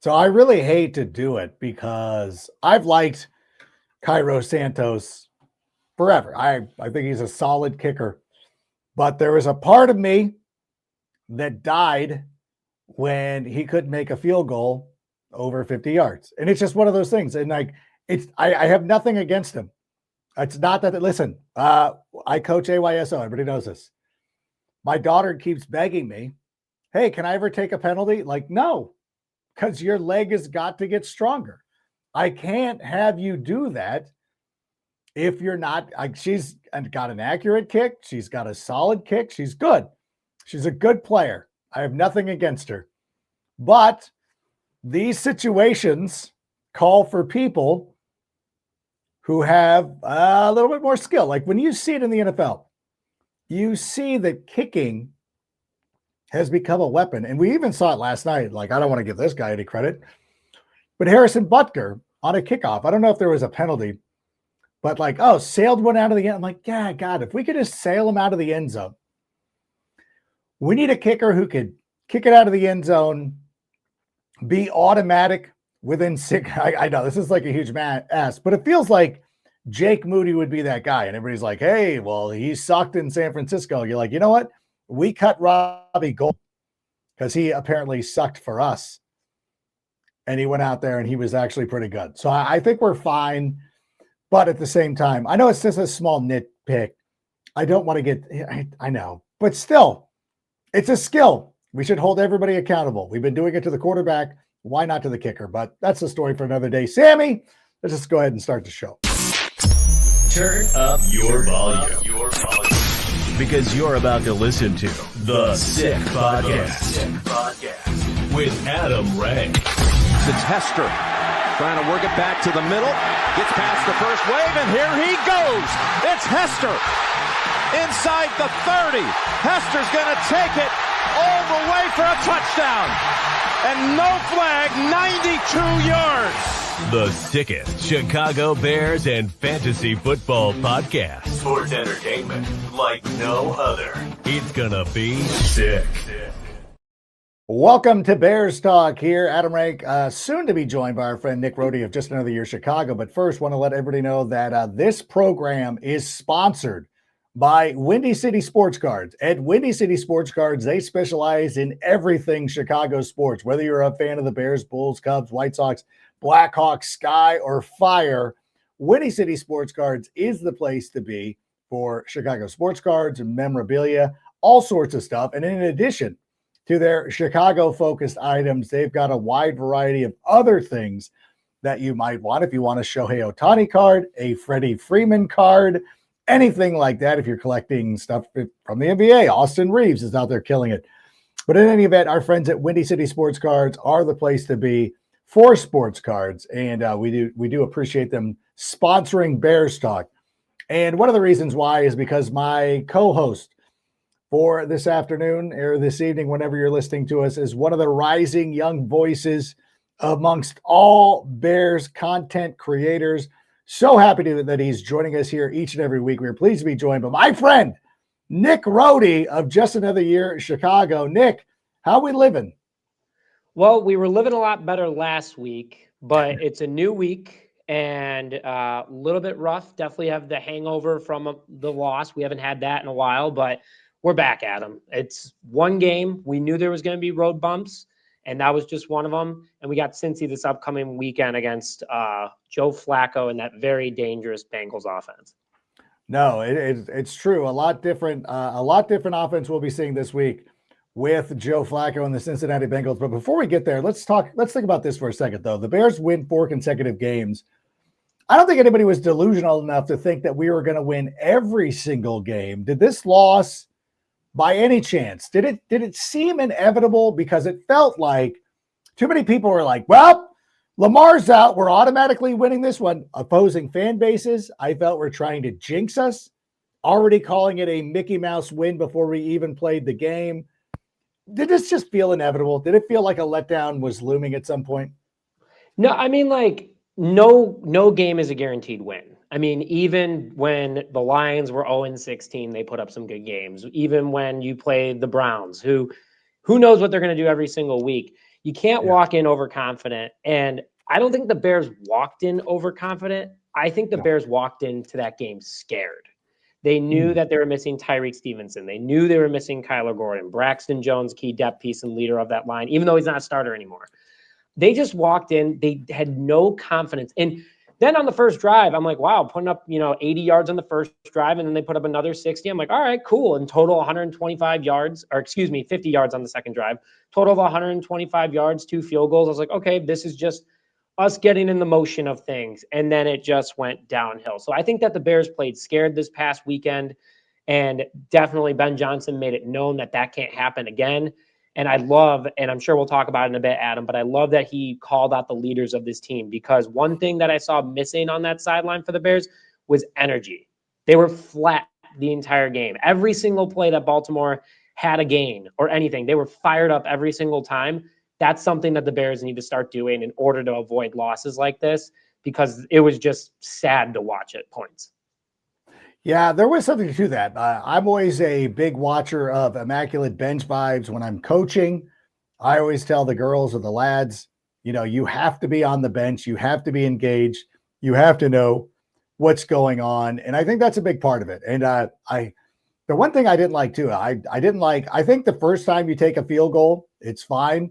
So I really hate to do it because I've liked Cairo Santos forever. I think he's a solid kicker. But there was a part of me that died when he couldn't make a field goal over 50 yards. And it's just one of those things. And I have nothing against him. It's not that, listen, I coach AYSO. Everybody knows this. My daughter keeps begging me, hey, can I ever take a penalty? Like, no, because your leg has got to get stronger. I can't have you do that if you're not. She's got an accurate kick. She's got a solid kick. She's good. She's a good player. I have nothing against her. But these situations call for people who have a little bit more skill. Like when you see it in the NFL, you see that kicking has become a weapon. And we even saw it last night. Like, I don't want to give this guy any credit, but Harrison Butker on a kickoff, I don't know if there was a penalty, but sailed one out of the end. I'm like, yeah, God, if we could just sail him out of the end zone. We need a kicker who could kick it out of the end zone, be automatic within six. I know this is like a huge ass, but it feels like Jake Moody would be that guy. And everybody's like, hey, well, he sucked in San Francisco. You're like, you know what? We cut Robbie Gould because he apparently sucked for us. And he went out there and he was actually pretty good. So I think we're fine. But at the same time, I know it's just a small nitpick. I don't want to get, I know, but still, it's a skill. We should hold everybody accountable. We've been doing it to the quarterback. Why not to the kicker? But that's a story for another day. Sammy, let's just go ahead and start the show. Turn up your volume. Because you're about to listen to The Sick Podcast with Adam Ray. It's Hester trying to work it back to the middle. Gets past the first wave, and here he goes. It's Hester inside the 30. Hester's going to take it all the way for a touchdown. And no flag, 92 yards. The sickest Chicago Bears and fantasy football podcast. Sports entertainment like no other. It's gonna be sick. Welcome to Bears Talk here. Adam Rank, soon to be joined by our friend Nick Rohde of Just Another Year Chicago. But first, want to let everybody know that this program is sponsored by Windy City Sports Cards. At Windy City Sports Cards, they specialize in everything Chicago sports. Whether you're a fan of the Bears, Bulls, Cubs, White Sox, Blackhawks, Sky, or Fire, Windy City Sports Cards is the place to be for Chicago sports cards and memorabilia, all sorts of stuff. And in addition to their Chicago-focused items, they've got a wide variety of other things that you might want. If you want a Shohei Ohtani card, a Freddie Freeman card, anything like that. If you're collecting stuff from the NBA, Austin Reeves is out there killing it. But in any event, our friends at Windy City Sports Cards are the place to be for sports cards, and we do appreciate them sponsoring Bears Talk. And one of the reasons why is because my co-host for this afternoon or this evening, whenever you're listening to us, is one of the rising young voices amongst all Bears content creators. So happy that he's joining us here each and every week. We're pleased to be joined by my friend, Nick Rohde of Just Another Year Chicago. Nick, how we living? Well, we were living a lot better last week, but it's a new week and a little bit rough. Definitely have the hangover from the loss. We haven't had that in a while, but we're back at them. It's one game. We knew there was going to be road bumps, and that was just one of them. And we got Cincy this upcoming weekend against Joe Flacco and that very dangerous Bengals offense. No, it's true. A lot different offense we'll be seeing this week with Joe Flacco and the Cincinnati Bengals. But before we get there, let's think about this for a second, though. The Bears win 4 consecutive games. I don't think anybody was delusional enough to think that we were going to win every single game. Did this loss, by any chance, did it seem inevitable? Because it felt like too many people were like, well, Lamar's out, we're automatically winning this one. Opposing fan bases, I felt, were trying to jinx us, already calling it a Mickey Mouse win before we even played the game. Did this just feel inevitable? Did it feel like a letdown was looming at some point? No, I mean, no game is a guaranteed win. I mean, even when the Lions were 0-16, they put up some good games. Even when you played the Browns, who knows what they're going to do every single week. You can't walk in overconfident. And I don't think the Bears walked in overconfident. I think the Bears walked into that game scared. They knew that they were missing Tyreek Stevenson. They knew they were missing Kyler Gordon, Braxton Jones, key depth piece and leader of that line, even though he's not a starter anymore. They just walked in. They had no confidence. And then on the first drive, I'm like, wow, putting up, 80 yards on the first drive, and then they put up another 60. I'm like, all right, cool. In total, 125 yards, or 50 yards on the second drive. Total of 125 yards, 2 field goals. I was like, okay, this is just us getting in the motion of things. And then it just went downhill. So I think that the Bears played scared this past weekend. And definitely Ben Johnson made it known that can't happen again. And I love, and I'm sure we'll talk about it in a bit, Adam, but I love that he called out the leaders of this team, because one thing that I saw missing on that sideline for the Bears was energy. They were flat the entire game. Every single play that Baltimore had a gain or anything, they were fired up every single time. That's something that the Bears need to start doing in order to avoid losses like this, because it was just sad to watch at points. Yeah, there was something to that. I'm always a big watcher of immaculate bench vibes when I'm coaching. I always tell the girls or the lads, you have to be on the bench. You have to be engaged. You have to know what's going on. And I think that's a big part of it. And the one thing I didn't like too, I think the first time you take a field goal, it's fine.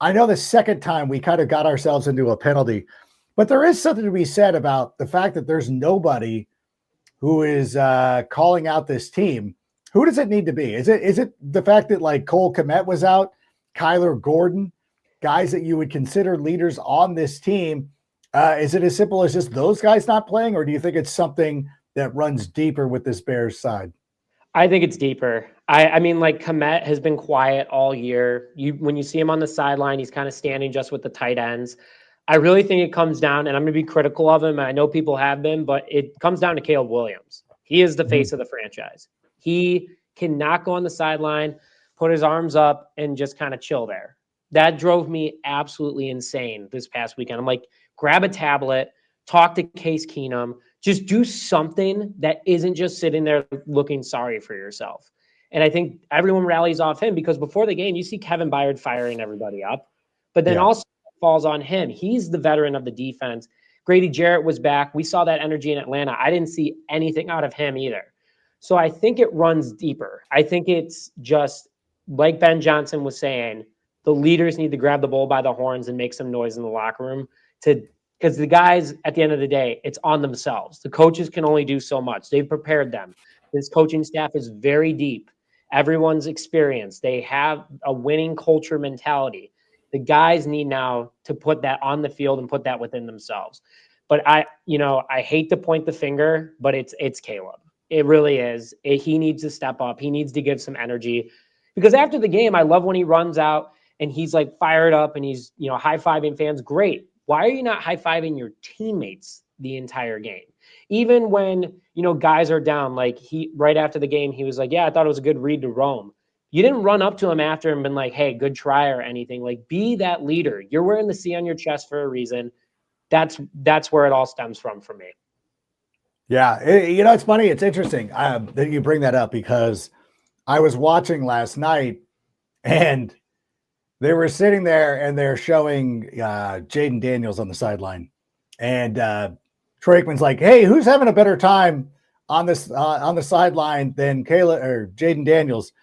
I know the second time we kind of got ourselves into a penalty, but there is something to be said about the fact that there's nobody who is calling out this team. Who does it need to be? Is it the fact that like Cole Kmet was out, Kyler Gordon, guys that you would consider leaders on this team? Is it as simple as just those guys not playing, or do you think it's something that runs deeper with this Bears side? I think it's deeper. I mean, like Kmet has been quiet all year. When you see him on the sideline, he's kind of standing just with the tight ends. I really think it comes down, and I'm going to be critical of him. I know people have been, but it comes down to Caleb Williams. He is the face of the franchise. He cannot go on the sideline, put his arms up, and just kind of chill there. That drove me absolutely insane this past weekend. I'm like, grab a tablet, talk to Case Keenum, just do something that isn't just sitting there looking sorry for yourself. And I think everyone rallies off him, because before the game, you see Kevin Byard firing everybody up, but then also falls on him. He's the veteran of the defense. Grady Jarrett was back. We saw that energy in Atlanta. I didn't see anything out of him either. So I think it runs deeper. I think it's just like Ben Johnson was saying, the leaders need to grab the bull by the horns and make some noise in the locker room, because the guys, at the end of the day, it's on themselves. The coaches can only do so much. They've prepared them. This coaching staff is very deep. Everyone's experienced. They have a winning culture mentality. The guys need now to put that on the field and put that within themselves. But I hate to point the finger, but it's Caleb. It really is. He needs to step up. He needs to give some energy, because after the game, I love when he runs out and he's like fired up and he's, high-fiving fans. Great. Why are you not high-fiving your teammates the entire game? Even when, guys are down, like right after the game, he was like, yeah, I thought it was a good read to roam. You didn't run up to him after and been like, hey, good try or anything. Like, be that leader. You're wearing the C on your chest for a reason. That's where it all stems from for me. Yeah. It's funny. It's interesting that you bring that up, because I was watching last night and they were sitting there and they're showing Jaden Daniels on the sideline. And Troy Aikman's like, hey, who's having a better time on the sideline than Kayla or Jaden Daniels?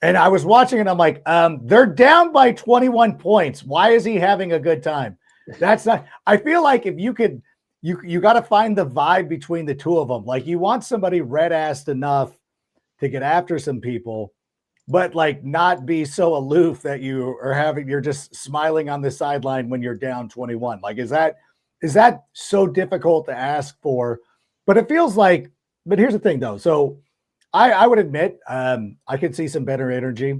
And I was watching and I'm like, they're down by 21 points. Why is he having a good time? That's not, I feel like if you could, you got to find the vibe between the two of them. Like, you want somebody red-assed enough to get after some people, but like not be so aloof that you're just smiling on the sideline when you're down 21. Like, is that so difficult to ask for? But it feels like, but here's the thing though. So I would admit, I could see some better energy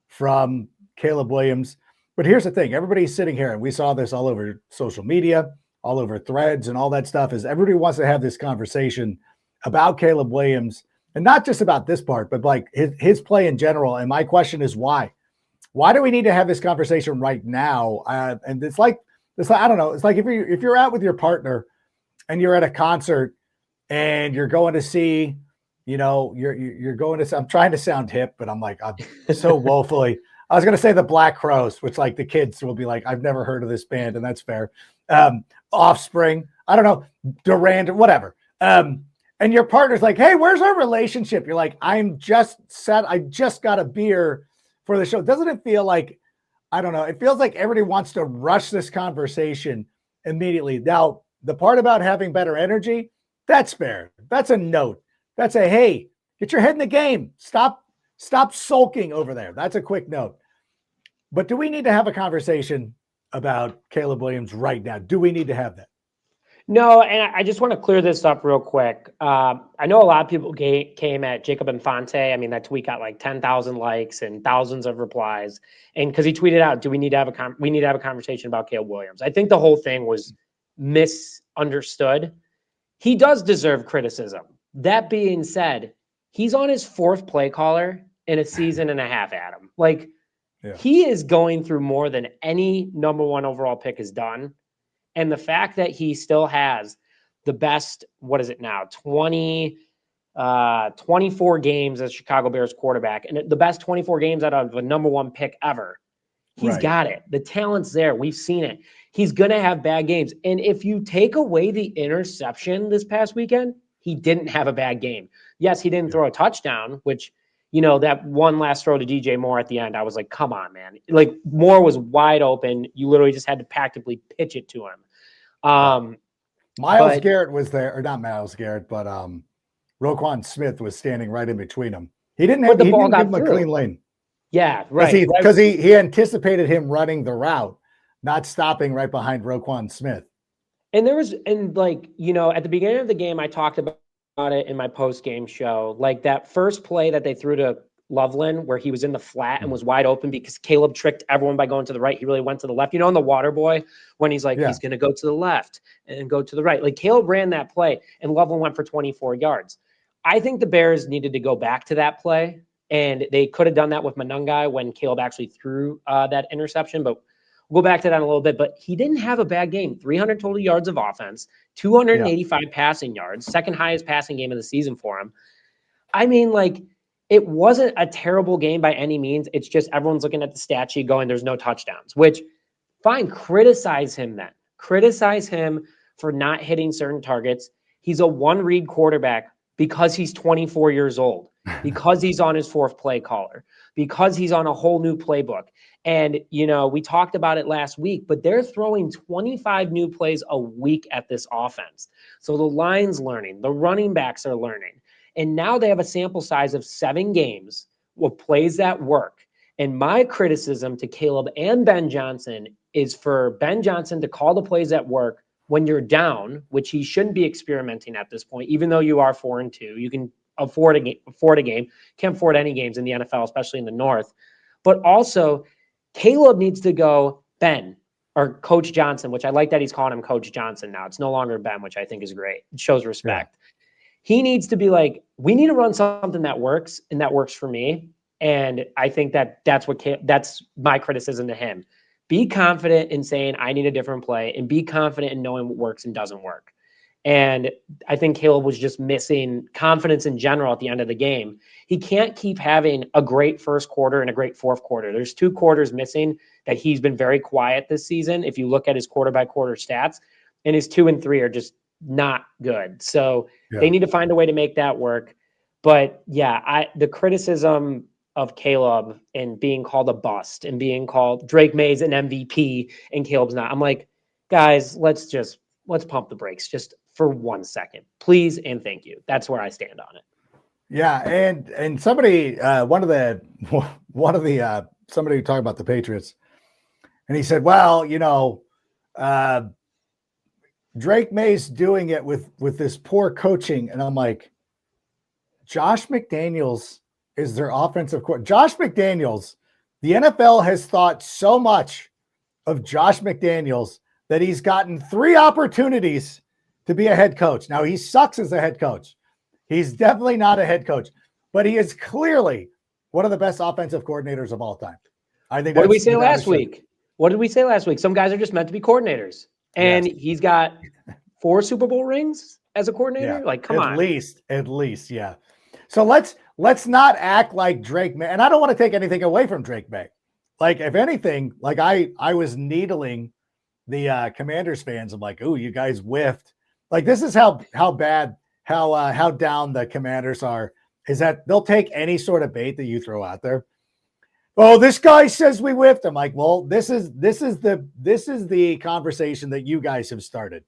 from Caleb Williams. But here's the thing. Everybody's sitting here, and we saw this all over social media, all over threads and all that stuff, is everybody wants to have this conversation about Caleb Williams, and not just about this part, but like his play in general. And my question is why? Why do we need to have this conversation right now? And it's like, I don't know. It's like if you're out with your partner and you're at a concert and you're going to see, you're going to, I'm trying to sound hip, but I'm so woefully I was going to say the Black Crows, which like the kids will be like, I've never heard of this band, and that's fair. Offspring, I don't know, Durand, whatever. And your partner's like, hey, where's our relationship? You're like, I'm just set. I just got a beer for the show. Doesn't it feel like, I don't know, it feels like everybody wants to rush this conversation immediately. Now, the part about having better energy, that's fair. That's a note. That's a, hey, get your head in the game. Stop sulking over there. That's a quick note. But do we need to have a conversation about Caleb Williams right now? Do we need to have that? No, and I just want to clear this up real quick. I know a lot of people came at Jacob Infante. I mean, that tweet got like 10,000 likes and thousands of replies. And because he tweeted out, "Do we need to have we need to have a conversation about Caleb Williams?" I think the whole thing was misunderstood. He does deserve criticism. That being said, he's on his 4th play caller in a season and a half, Adam. Like, he is going through more than any number 1 overall pick has done. And the fact that he still has the best, what is it now, 24 games as Chicago Bears quarterback, and the best 24 games out of a number 1 pick ever. He's got it. The talent's there. We've seen it. He's going to have bad games. And if you take away the interception this past weekend, he didn't have a bad game. Yes, he didn't throw a touchdown, which, that one last throw to DJ Moore at the end, I was like, come on, man. Like, Moore was wide open. You literally just had to practically pitch it to him. Myles Garrett was there, or not Myles Garrett, but Roquan Smith was standing right in between them. He didn't give him a clean lane. Yeah, right. Because he anticipated him running the route, not stopping right behind Roquan Smith. And at the beginning of the game, I talked about it in my post-game show, like that first play that they threw to Loveland where he was in the flat and was wide open because Caleb tricked everyone by going to the right. He really went to the left. On the water boy, when he's like, he's going to go to the left and go to the right. Like, Caleb ran that play and Loveland went for 24 yards. I think the Bears needed to go back to that play, and they could have done that with Monungai when Caleb actually threw that interception, but we'll go back to that in a little bit. But he didn't have a bad game. 300 total yards of offense, 285 passing yards, second highest passing game of the season for him. I mean, like, it wasn't a terrible game by any means. It's just everyone's looking at the stat sheet going, there's no touchdowns, which, fine, criticize him then. Criticize him for not hitting certain targets. He's a one-read quarterback because he's 24 years old, because he's on his 4th play caller, because he's on a whole new playbook. And, we talked about it last week, but they're throwing 25 new plays a week at this offense. So the line's learning, the running backs are learning. And now they have a sample size of 7 games with plays that work. And my criticism to Caleb and Ben Johnson is for Ben Johnson to call the plays that work when you're down, which he shouldn't be experimenting at this point, even though you are 4-2. You can afford a game. Can't afford any games in the NFL, especially in the North. But also, Caleb needs to go, Ben, or Coach Johnson, which I like that he's calling him Coach Johnson now. It's no longer Ben, which I think is great. It shows respect. Yeah. He needs to be like, we need to run something that works, and that works for me. And I think that's my criticism to him. Be confident in saying, I need a different play, and be confident in knowing what works and doesn't work. And I think Caleb was just missing confidence in general at the end of the game. He can't keep having a great first quarter and a great 4th quarter. There's 2 quarters missing that he's been very quiet this season. If you look at his quarter-by-quarter stats, and his 2 and 3 are just not good. So they need to find a way to make that work. But the criticism of Caleb and being called a bust and being called Drake May's an MVP and Caleb's not. I'm like, guys, let's pump the brakes just for 1 second, please. And thank you. That's where I stand on it. Yeah. And somebody, somebody talked about the Patriots, and he said, well, Drake May's doing it with this poor coaching. And I'm like, Josh McDaniels is their offensive coordinator. Josh McDaniels, the NFL has thought so much of Josh McDaniels that he's gotten 3 opportunities to be a head coach. Now, he sucks as a head coach. He's definitely not a head coach, but he is clearly one of the best offensive coordinators of all time. I think. What did we say last week? What did we say last week? Some guys are just meant to be coordinators. And he's got 4 Super Bowl rings as a coordinator. Yeah, like, come on. At least. Yeah. So let's not act like Drake May. And I don't want to take anything away from Drake May. like, if anything, like I was needling the Commanders fans. I'm like, oh, you guys whiffed. Like, this is how bad, how down the Commanders are, is that they'll take any sort of bait that you throw out there. Oh, this guy says we whiffed. I'm like, well, this is the conversation that you guys have started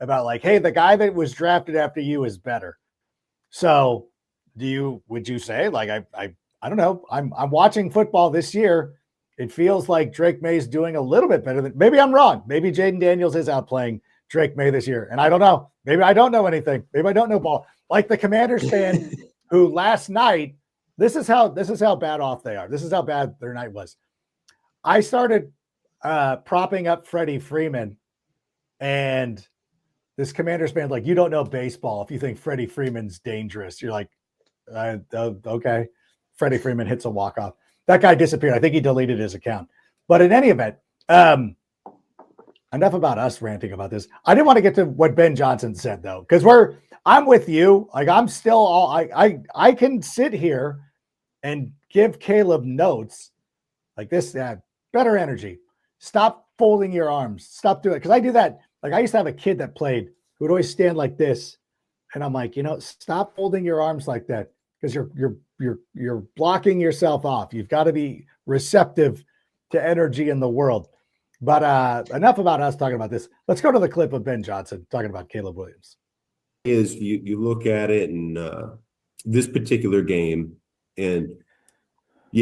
about, like, hey, the guy that was drafted after you is better. So would you say, like, I don't know. I'm watching football this year. It feels like Drake May's doing a little bit better than, maybe I'm wrong. Maybe Jaden Daniels is outplaying Drake May this year. And I don't know. Maybe I don't know anything. Maybe I don't know ball. Like the Commanders fan who last night, this is how bad off they are. This is how bad their night was. I started propping up Freddie Freeman, and this Commanders fan, like, you don't know baseball if you think Freddie Freeman's dangerous. You're like, okay. Freddie Freeman hits a walk-off. That guy disappeared. I think he deleted his account. But in any event, enough about us ranting about this. I didn't want to get to what Ben Johnson said, though, because I'm with you. Like, I'm still I can sit here and give Caleb notes like this. Better energy. Stop folding your arms. Stop doing it. Because I do that. Like, I used to have a kid that played who would always stand like this. And I'm like, stop folding your arms like that, because you're blocking yourself off. You've got to be receptive to energy in the world. But enough about us talking about this. Let's go to the clip of Ben Johnson talking about Caleb Williams. Is you look at it in this particular game, and we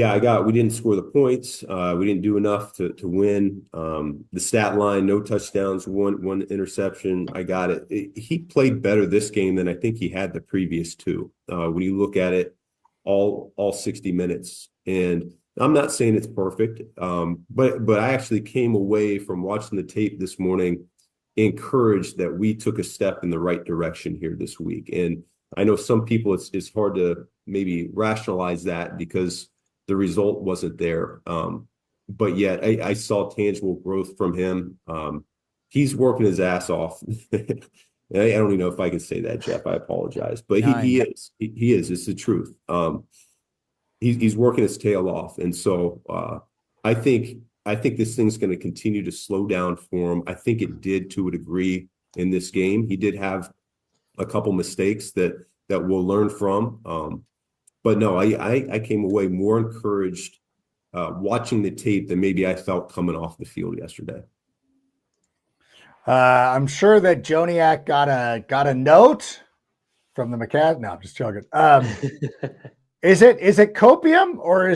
didn't score the points. We didn't do enough to win. The stat line, no touchdowns, one interception. I got it. He played better this game than I think he had the previous two. When you look at it, all 60 minutes. And I'm not saying it's perfect, but I actually came away from watching the tape this morning encouraged that we took a step in the right direction here this week. And I know some people, it's hard to maybe rationalize that because the result wasn't there. But yet I saw tangible growth from him. He's working his ass off. I don't even know if I can say that, Jeff. I apologize. But he is. He is. It's the truth. He's working his tail off. And so I think this thing's going to continue to slow down for him. I think it did to a degree in this game. He did have a couple mistakes that we'll learn from. But no, I came away more encouraged watching the tape than maybe I felt coming off the field yesterday. I'm sure that Joniak got a note from the McCaskill. No, I'm just joking. Is it copium, or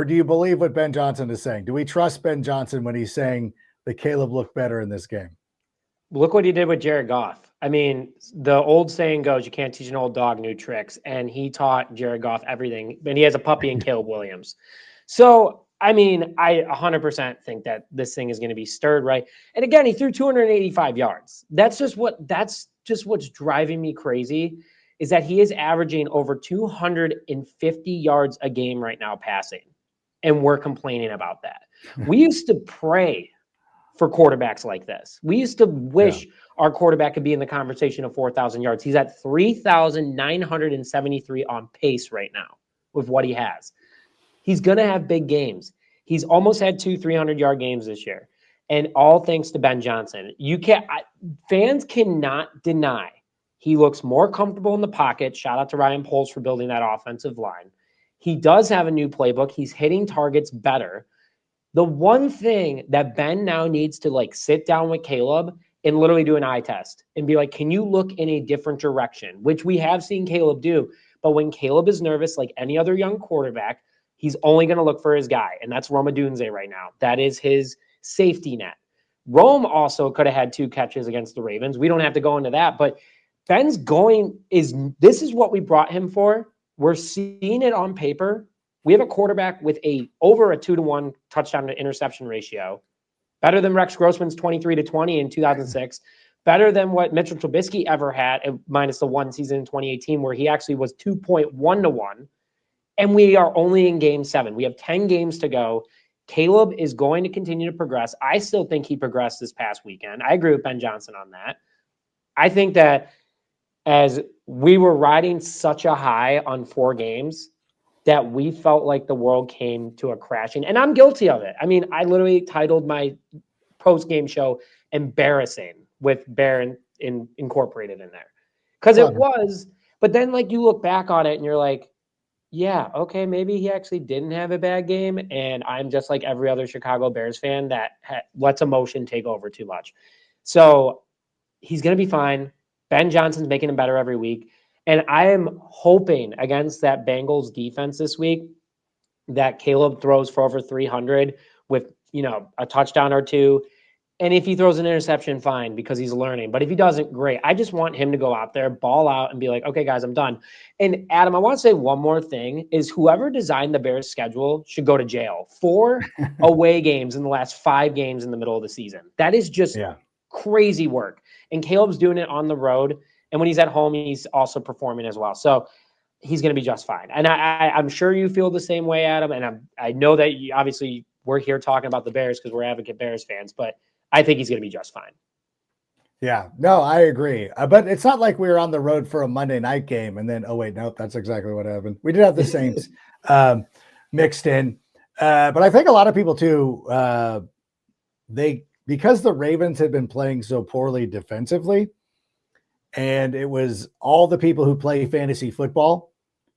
do you believe what Ben Johnson is saying? Do we trust Ben Johnson when he's saying that Caleb looked better in this game? Look what he did with Jared Goff. I mean, the old saying goes, you can't teach an old dog new tricks. And he taught Jared Goff everything. And he has a puppy in Caleb Williams. So, I mean, I 100% think that this thing is going to be stirred right. And again, he threw 285 yards. That's just what's driving me crazy, is that he is averaging over 250 yards a game right now passing. And we're complaining about that. We used to pray for quarterbacks like this. We used to wish our quarterback could be in the conversation of 4,000 yards. He's at 3,973 on pace right now with what he has. He's going to have big games. He's almost had 2 300-yard games this year. And all thanks to Ben Johnson. Fans cannot deny he looks more comfortable in the pocket. Shout out to Ryan Poles for building that offensive line. He does have a new playbook. He's hitting targets better. The one thing that Ben now needs to sit down with Caleb and literally do an eye test and be like, can you look in a different direction? Which we have seen Caleb do. But when Caleb is nervous, like any other young quarterback, he's only going to look for his guy. And that's Rome Odunze right now. That is his safety net. Rome also could have had 2 catches against the Ravens. We don't have to go into that. But this is what we brought him for. We're seeing it on paper. We have a quarterback with over a 2-to-1 touchdown to interception ratio, better than Rex Grossman's 23-20 in 2006, better than what Mitchell Trubisky ever had, minus the one season in 2018 where he actually was 2.1-to-1. And we are only in game 7. We have 10 games to go. Caleb is going to continue to progress. I still think he progressed this past weekend. I agree with Ben Johnson on that. I think that as we were riding such a high on 4 games, that we felt like the world came to a crashing. And I'm guilty of it. I mean, I literally titled my post-game show "Embarrassing" with Bear incorporated in there. Because it was, but then like you look back on it and you're like, yeah, okay, maybe he actually didn't have a bad game, and I'm just like every other Chicago Bears fan that lets emotion take over too much. So he's going to be fine. Ben Johnson's making him better every week. And I am hoping against that Bengals defense this week that Caleb throws for over 300 with, a touchdown or two. And if he throws an interception, fine, because he's learning. But if he doesn't, great. I just want him to go out there, ball out, and be like, okay, guys, I'm done. And Adam, I want to say one more thing is whoever designed the Bears schedule should go to jail. 4 away games in the last 5 games in the middle of the season. That is just crazy work. And Caleb's doing it on the road. And when he's at home, he's also performing as well. So he's going to be just fine. And I'm sure you feel the same way, Adam. And I know that obviously we're here talking about the Bears because we're advocate Bears fans, but I think he's going to be just fine. Yeah, no, I agree. But it's not like we were on the road for a Monday night game and then, oh, wait, no, that's exactly what happened. We did have the Saints mixed in. But I think a lot of people too, because the Ravens had been playing so poorly defensively, and it was all the people who play fantasy football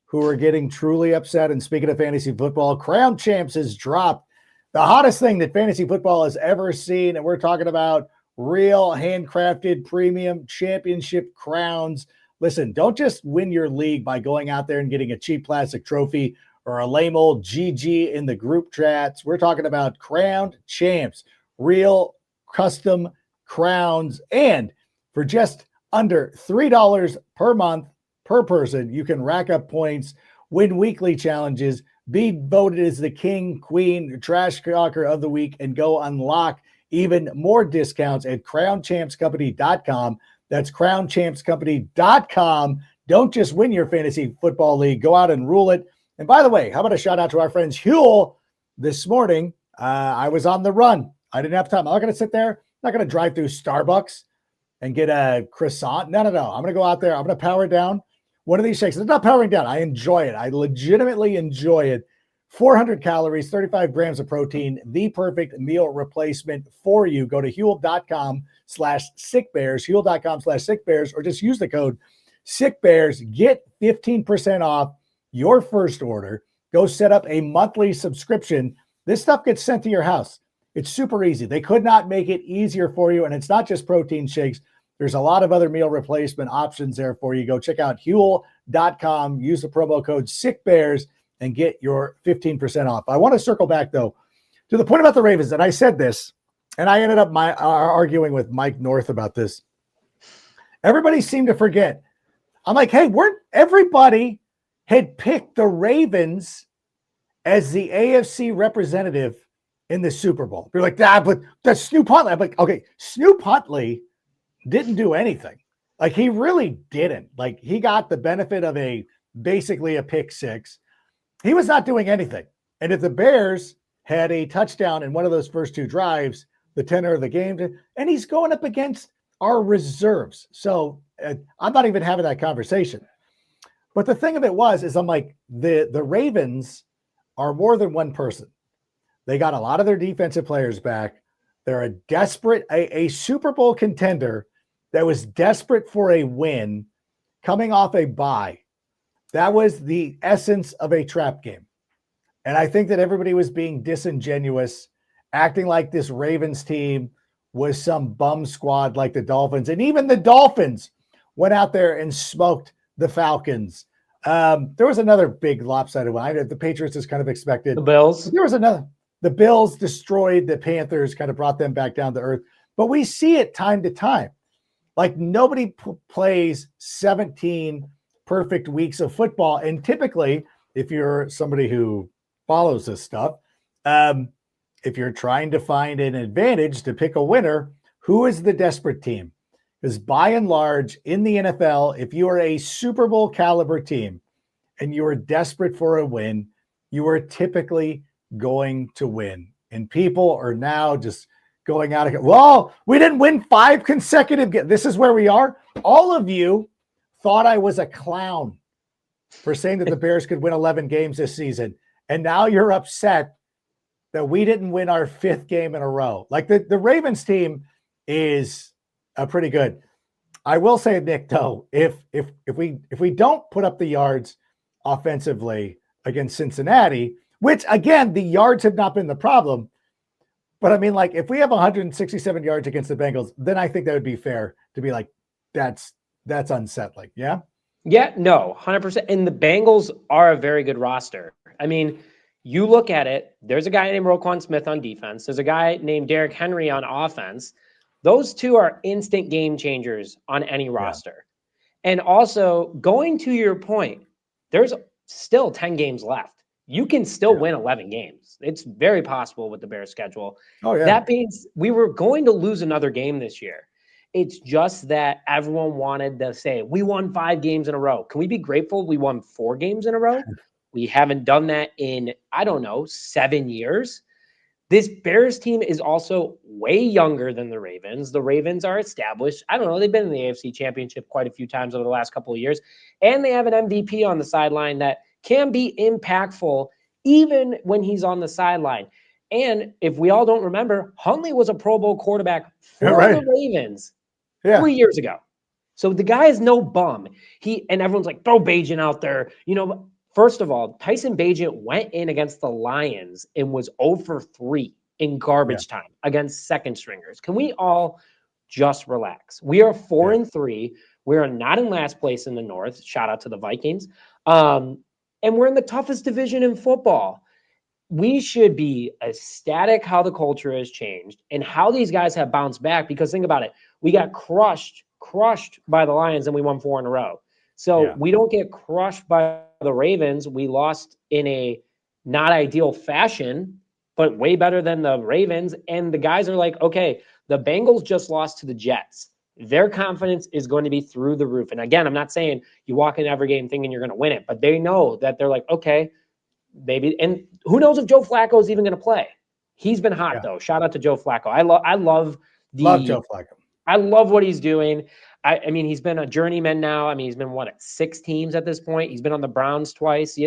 who were getting truly upset. And speaking of fantasy football, Crown Champs has dropped the hottest thing that fantasy football has ever seen. And we're talking about real handcrafted premium championship crowns. Listen, don't just win your league by going out there and getting a cheap plastic trophy or a lame old GG in the group chats. We're talking about Crowned Champs, real custom crowns. And for just under $3 per month per person, you can rack up points, win weekly challenges, be voted as the king, queen, trash talker of the week, and go unlock even more discounts at crownchampscompany.com. That's crownchampscompany.com. Don't just win your fantasy football league. Go out and rule it. And by the way, how about a shout out to our friends Huel this morning? I was on the run. I didn't have time. I'm not going to sit there. I'm not going to drive through Starbucks and get a croissant. No. I'm going to go out there. I'm going to power down one of these shakes. It's not powering down. I enjoy it. I legitimately enjoy it. 400 calories, 35 grams of protein, the perfect meal replacement for you. Go to Huel.com/sickbears, Huel.com/sickbears, or just use the code sickbears. Get 15% off your first order. Go set up a monthly subscription. This stuff gets sent to your house. It's super easy. They could not make it easier for you. And it's not just protein shakes. There's a lot of other meal replacement options there for you. Go check out Huel.com. Use the promo code sickbears and get your 15% off. I want to circle back, though, to the point about the Ravens. And I said this, and I ended up arguing with Mike North about this. Everybody seemed to forget. I'm like, hey, everybody had picked the Ravens as the AFC representative in the Super Bowl. They're like, but that's Snoop Huntley. I'm like, okay, Snoop Huntley didn't do anything. Like, he really didn't. Like, he got the benefit of basically a pick six. He was not doing anything. And if the Bears had a touchdown in one of those first 2 drives, the tenor of the game, and he's going up against our reserves. So I'm not even having that conversation. But the thing of it is I'm like, the Ravens are more than one person. They got a lot of their defensive players back. They're a Super Bowl contender that was desperate for a win coming off a bye. That was the essence of a trap game. And I think that everybody was being disingenuous, acting like this Ravens team was some bum squad like the Dolphins. And even the Dolphins went out there and smoked the Falcons. There was another big lopsided one. The Patriots is kind of expected. The Bills. There was another. The Bills destroyed the Panthers, kind of brought them back down to earth. But we see it time to time. Like, nobody plays 17 perfect weeks of football. And typically, if you're somebody who follows this stuff, if you're trying to find an advantage to pick a winner, who is the desperate team? Because by and large, in the NFL, if you are a Super Bowl caliber team and you are desperate for a win, you are typically going to win. And people are now just going out of, well, we didn't win 5 consecutive. This is where we are. All of you thought I was a clown for saying that the Bears could win 11 games this season. And now you're upset that we didn't win our 5th game in a row. Like the Ravens team is pretty good. I will say, Nick, though, if we don't put up the yards offensively against Cincinnati, which again, the yards have not been the problem. But I mean, like, if we have 167 yards against the Bengals, then I think that would be fair to be like, that's unsettling. Yeah. Yeah, no, 100%. And the Bengals are a very good roster. I mean, you look at it, there's a guy named Roquan Smith on defense. There's a guy named Derrick Henry on offense. Those two are instant game changers on any roster. And also, going to your point, there's still 10 games left. You can still win 11 games. It's very possible with the Bears schedule. Oh, yeah. That means we were going to lose another game this year. It's just that everyone wanted to say, we won 5 games in a row. Can we be grateful we won 4 games in a row? We haven't done that in, 7 years. This Bears team is also way younger than the Ravens. The Ravens are established. They've been in the AFC Championship quite a few times over the last couple of years. And they have an MVP on the sideline that can be impactful even when he's on the sideline. And if we all don't remember, Huntley was a Pro Bowl quarterback for the Ravens 3 years ago. So the guy is no bum. And everyone's like, throw Bagent out there. First of all, Tyson Bagent went in against the Lions and was 0 for 3 in garbage time against second stringers. Can we all just relax? We are 4-3. We are not in last place in the North. Shout out to the Vikings. And we're in the toughest division in football. We should be ecstatic how the culture has changed and how these guys have bounced back, because think about it. We got crushed by the Lions and we won 4 in a row. So we don't get crushed by the Ravens. We lost in a not ideal fashion, but way better than the Ravens. And the guys are like, okay, the Bengals just lost to the Jets. Their confidence is going to be through the roof. And again, I'm not saying you walk in every game thinking you're going to win it, but they know that they're like, okay, maybe. And who knows if Joe Flacco is even going to play? He's been hot though. Shout out to Joe Flacco. I love Joe Flacco. I love what he's doing. I mean, he's been a journeyman now. I mean, he's been at 6 teams at this point. He's been on the Browns twice.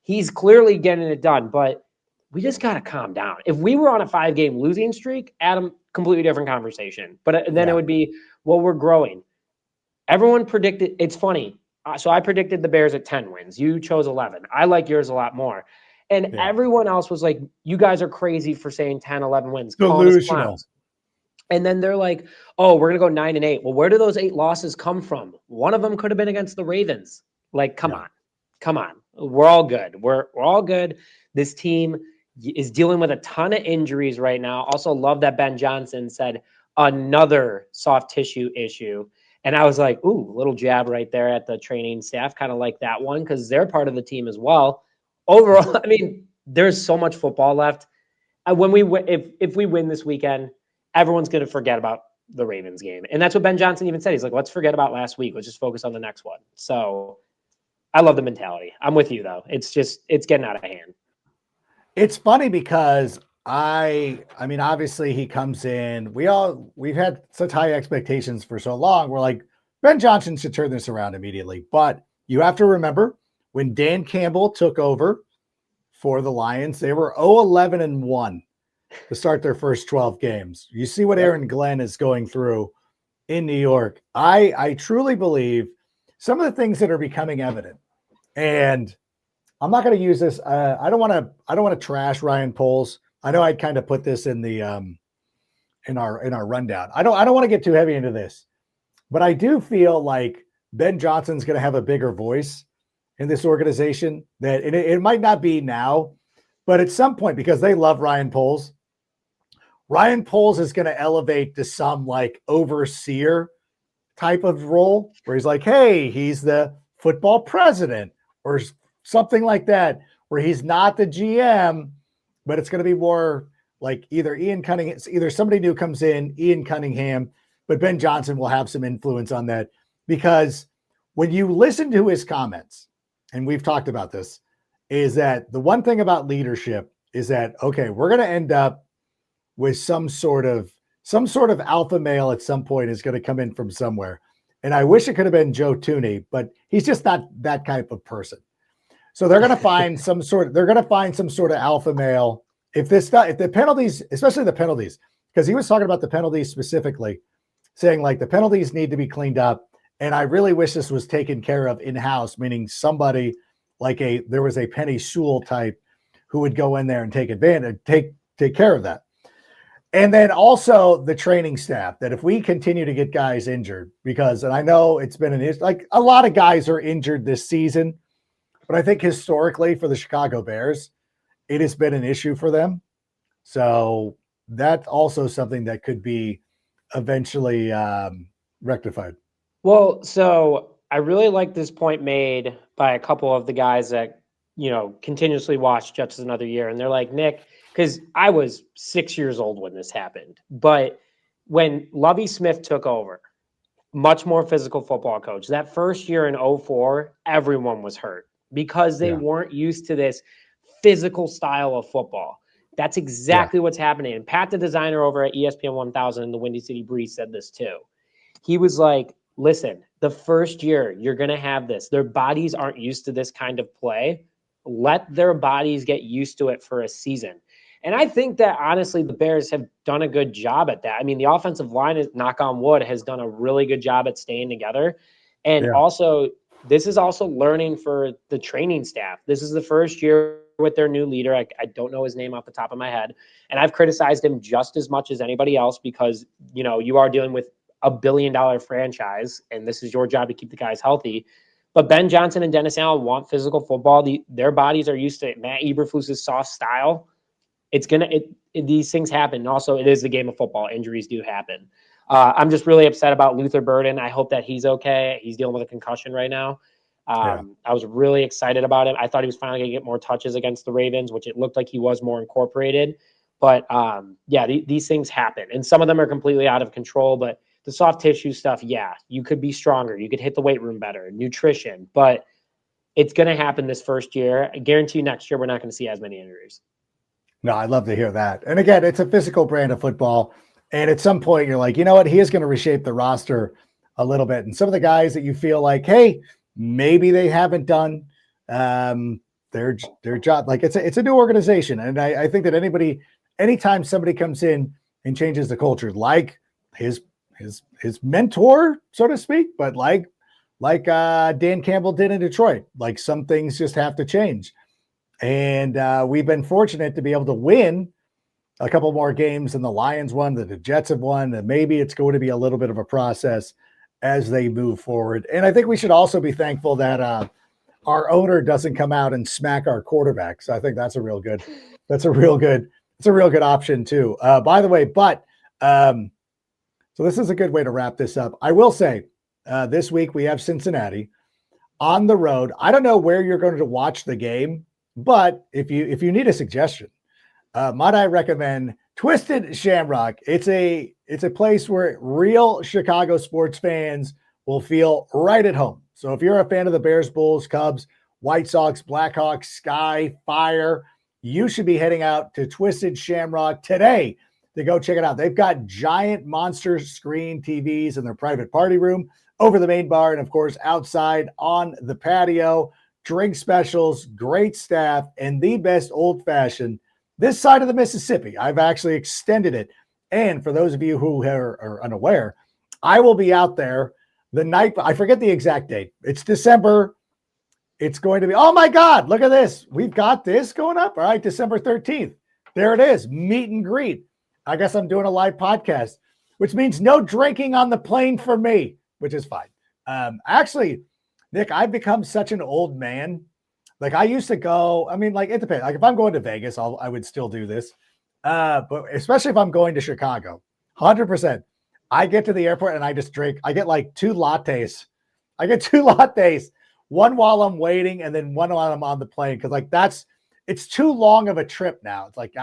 He's clearly getting it done, but we just got to calm down. If we were on a 5-game losing streak, Adam, completely different conversation. But then it would be, well, we're growing. Everyone predicted, it's funny. So I predicted the Bears at 10 wins. You chose 11. I like yours a lot more. And everyone else was like, you guys are crazy for saying 10, 11 wins. Delusional. And then they're like, oh, we're going to go 9-8. Well, where do those 8 losses come from? One of them could have been against the Ravens. Like, come on. We're all good. We're all good. This team is dealing with a ton of injuries right now. Also love that Ben Johnson said another soft tissue issue. And I was like, ooh, little jab right there at the training staff. Kind of like that one because they're part of the team as well. Overall, I mean, there's so much football left. When if we win this weekend, everyone's going to forget about the Ravens game. And that's what Ben Johnson even said. He's like, let's forget about last week. Let's just focus on the next one. So I love the mentality. I'm with you though. It's getting out of hand. It's funny because I mean, obviously he comes in, we've had such high expectations for so long. We're like, Ben Johnson should turn this around immediately. But you have to remember when Dan Campbell took over for the Lions, they were 0-11-1. To start their first 12 games. You see what Aaron Glenn is going through in New York. I truly believe some of the things that are becoming evident, and I'm not going to use this. I don't want to trash Ryan Poles. I know I'd kind of put this in the in our rundown. I don't want to get too heavy into this, but I do feel like Ben Johnson's going to have a bigger voice in this organization. That it might not be now, but at some point, because they love Ryan Poles. Ryan Poles is going to elevate to some like overseer type of role where he's like, hey, he's the football president or something like that, where he's not the GM, but it's going to be more like either somebody new comes in, Ian Cunningham, but Ben Johnson will have some influence on that. Because when you listen to his comments, and we've talked about this, is that the one thing about leadership is that, okay, we're going to end up with some sort of alpha male at some point is going to come in from somewhere. And I wish it could have been Joe Tooney, but he's just not that type of person. So they're going to find some sort of alpha male. If the penalties, especially the penalties, because he was talking about the penalties specifically, saying like the penalties need to be cleaned up. And I really wish this was taken care of in-house, meaning somebody like there was a Penny Sewell type who would go in there and take care of that. And then also the training staff, that if we continue to get guys injured, and I know it's been an issue, like a lot of guys are injured this season, but I think historically for the Chicago Bears, it has been an issue for them. So that's also something that could be eventually rectified. Well, so I really like this point made by a couple of the guys that, continuously watch Jets another year. And they're like, Nick, because I was 6 years old when this happened. But when Lovie Smith took over, much more physical football coach, that first year in 2004, everyone was hurt because they weren't used to this physical style of football. That's exactly what's happening. And Pat, the designer over at ESPN 1000 and the Windy City Breeze, said this too. He was like, listen, the first year you're going to have this. Their bodies aren't used to this kind of play. Let their bodies get used to it for a season. And I think that, honestly, the Bears have done a good job at that. I mean, the offensive line, knock on wood, has done a really good job at staying together. And also, this is also learning for the training staff. This is the first year with their new leader. I don't know his name off the top of my head. And I've criticized him just as much as anybody else because, you are dealing with a $1 billion franchise, and this is your job to keep the guys healthy. But Ben Johnson and Dennis Allen want physical football. Their bodies are used to it. Matt Eberflus's soft style. These things happen. And also, it is the game of football. Injuries do happen. I'm just really upset about Luther Burden. I hope that he's okay. He's dealing with a concussion right now. I was really excited about him. I thought he was finally going to get more touches against the Ravens, which it looked like he was more incorporated. But these things happen. And some of them are completely out of control. But the soft tissue stuff, you could be stronger. You could hit the weight room better, nutrition. But it's going to happen this first year. I guarantee you next year we're not going to see as many injuries. No, I'd love to hear that. And again, it's a physical brand of football. And at some point, you're like, you know what? He is going to reshape the roster a little bit. And some of the guys that you feel like, hey, maybe they haven't done their job. Like it's a new organization. And I think that anytime somebody comes in and changes the culture, like his mentor, so to speak, but like Dan Campbell did in Detroit, like some things just have to change. And we've been fortunate to be able to win a couple more games than the Lions won, that the Jets have won, and maybe it's going to be a little bit of a process as they move forward. And I think we should also be thankful that our owner doesn't come out and smack our quarterback. So I think that's a real good option too. By the way, so this is a good way to wrap this up. I will say this week we have Cincinnati on the road. I don't know where you're going to watch the game, but if you need a suggestion, might I recommend Twisted Shamrock? It's a place where real Chicago sports fans will feel right at home. So if you're a fan of the Bears, Bulls, Cubs, White Sox, Blackhawks, Sky, Fire, you should be heading out to Twisted Shamrock today to go check it out. They've got giant monster screen TVs in their private party room, over the main bar, and of course outside on the patio. Drink specials, great staff, and the best old-fashioned this side of the Mississippi. I've actually extended it. And for those of you who are unaware, I will be out there the night. I forget the exact date. It's December. It's going to be, oh my God, look at this. We've got this going up. All right, December 13th. There it is, meet and greet. I guess I'm doing a live podcast, which means no drinking on the plane for me, which is fine. Actually, Nick, I've become such an old man. Like I used to go, I mean, like it depends. Like if I'm going to Vegas, I would still do this. But especially if I'm going to Chicago, 100%. I get to the airport and I just drink. I get like 2 lattes. I get 2 lattes, one while I'm waiting and then one while I'm on the plane. Cause like it's too long of a trip now. It's like,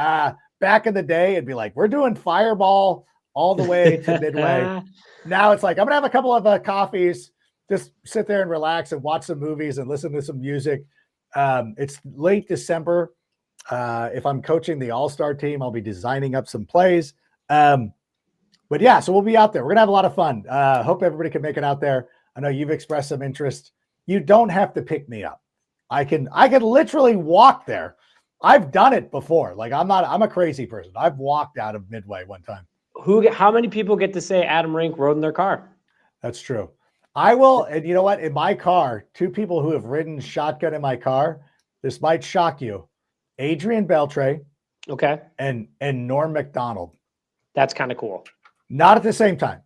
back in the day, it'd be like, we're doing Fireball all the way to Midway. Now it's like, I'm gonna have a couple of coffees, just sit there and relax and watch some movies and listen to some music. It's late December. If I'm coaching the All-Star team, I'll be designing up some plays. But yeah, so we'll be out there. We're gonna have a lot of fun. Hope everybody can make it out there. I know you've expressed some interest. You don't have to pick me up. I can literally walk there. I've done it before. Like I'm a crazy person. I've walked out of Midway one time. How many people get to say Adam Rink rode in their car? That's true. I will, and you know what? In my car, 2 people who have ridden shotgun in my car, this might shock you. Adrian Beltre, Okay. and Norm McDonald. That's kind of cool. Not at the same time.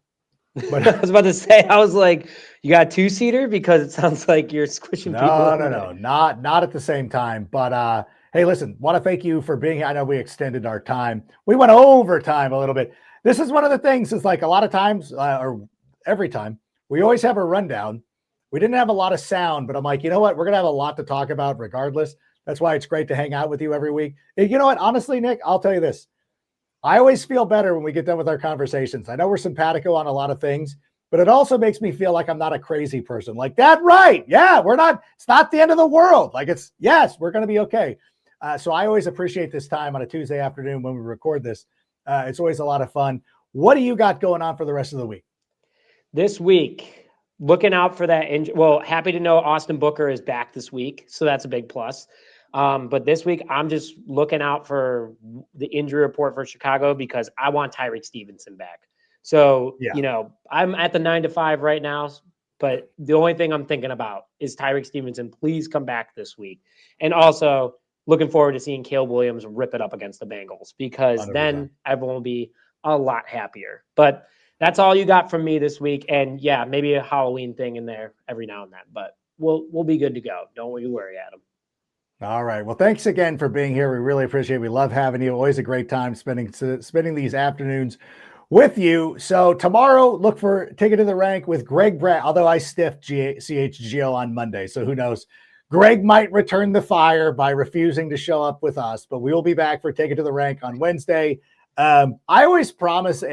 But I was about to say, I was like, you got a 2-seater? Because it sounds like you're squishing people. No. Not at the same time. But hey, listen, want to thank you for being here. I know we extended our time. We went over time a little bit. This is one of the things is like a lot of times or every time we always have a rundown. We didn't have a lot of sound, but I'm like, you know what? We're going to have a lot to talk about regardless. That's why it's great to hang out with you every week. You know what? Honestly, Nick, I'll tell you this. I always feel better when we get done with our conversations. I know we're simpatico on a lot of things, but it also makes me feel like I'm not a crazy person. Like that, right? Yeah, it's not the end of the world. Like yes, we're going to be okay. So I always appreciate this time on a Tuesday afternoon when we record this. It's always a lot of fun. What do you got going on for the rest of the week? This week, looking out for that injury. Well, happy to know Austin Booker is back this week, so that's a big plus. But this week, I'm just looking out for the injury report for Chicago because I want Tyreek Stevenson back. So, I'm at the 9 to 5 right now, but the only thing I'm thinking about is Tyreek Stevenson. Please come back this week. And also looking forward to seeing Caleb Williams rip it up against the Bengals because 100%. Then everyone will be a lot happier. But that's all you got from me this week. And yeah, maybe a Halloween thing in there every now and then, but we'll be good to go. Don't you worry, Adam. All right. Well, thanks again for being here. We really appreciate it. We love having you. Always a great time spending these afternoons with you. So tomorrow, look for Take It to the Rank with Greg Brett, although I stiffed CHGO on Monday. So who knows? Greg might return the fire by refusing to show up with us, but we will be back for Take It to the Rank on Wednesday. I always promise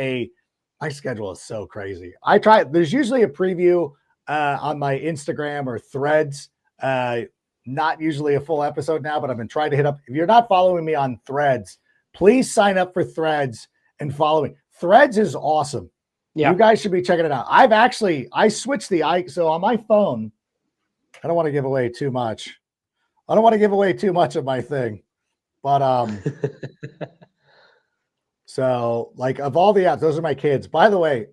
my schedule is so crazy. There's usually a preview on my Instagram or Threads. Not usually a full episode now, but I've been trying to hit up. If you're not following me on Threads, please sign up for Threads and follow me. Threads is awesome. Yeah. You guys should be checking it out. I switched so on my phone, I don't want to give away too much. I don't want to give away too much of my thing, but so like of all the apps, those are my kids. By the way,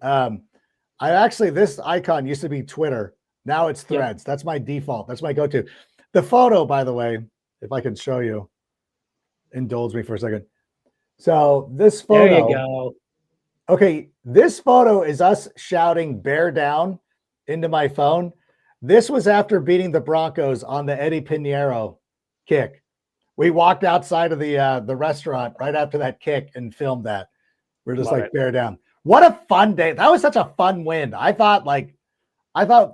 this icon used to be Twitter. Now it's Threads. Yep. That's my default. That's my go-to. The photo, by the way, if I can show you, indulge me for a second. So this photo. There you go. Okay, this photo is us shouting "bear down" into my phone. This was after beating the Broncos on the Eddie Pinheiro kick. We walked outside of the restaurant right after that kick and filmed that. We're just bear down. What a fun day. That was such a fun win. I thought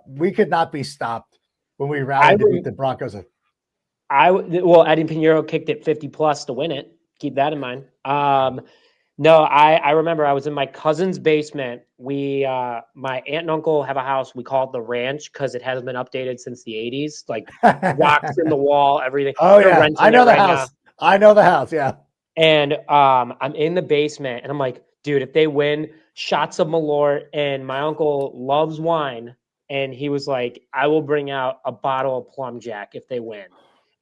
we could not be stopped when we rallied to beat the Broncos. Eddie Pinheiro kicked it 50+ to win it. Keep that in mind. No, I remember I was in my cousin's basement. My aunt and uncle have a house. We call it the ranch because it hasn't been updated since the 80s. Like rocks in the wall, everything. Oh yeah, I know the house. I know the house. Yeah. And I'm in the basement, and I'm like, dude, if they win, shots of Malort. And my uncle loves wine, and he was like, I will bring out a bottle of Plum Jack if they win.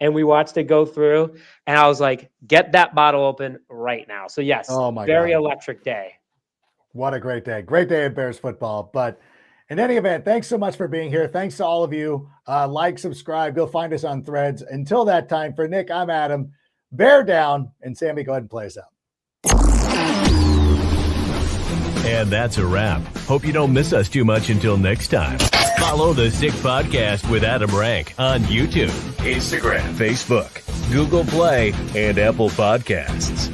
And we watched it go through, and I was like, get that bottle open right now. So yes, very electric day. What a great day. Great day at Bears football. But in any event, thanks so much for being here. Thanks to all of you. Like, subscribe, go find us on Threads. Until that time, for Nick, I'm Adam. Bear down, and Sammy, go ahead and play us out. And that's a wrap. Hope you don't miss us too much until next time. Follow the Sick Podcast with Adam Rank on YouTube, Instagram, Facebook, Google Play, and Apple Podcasts.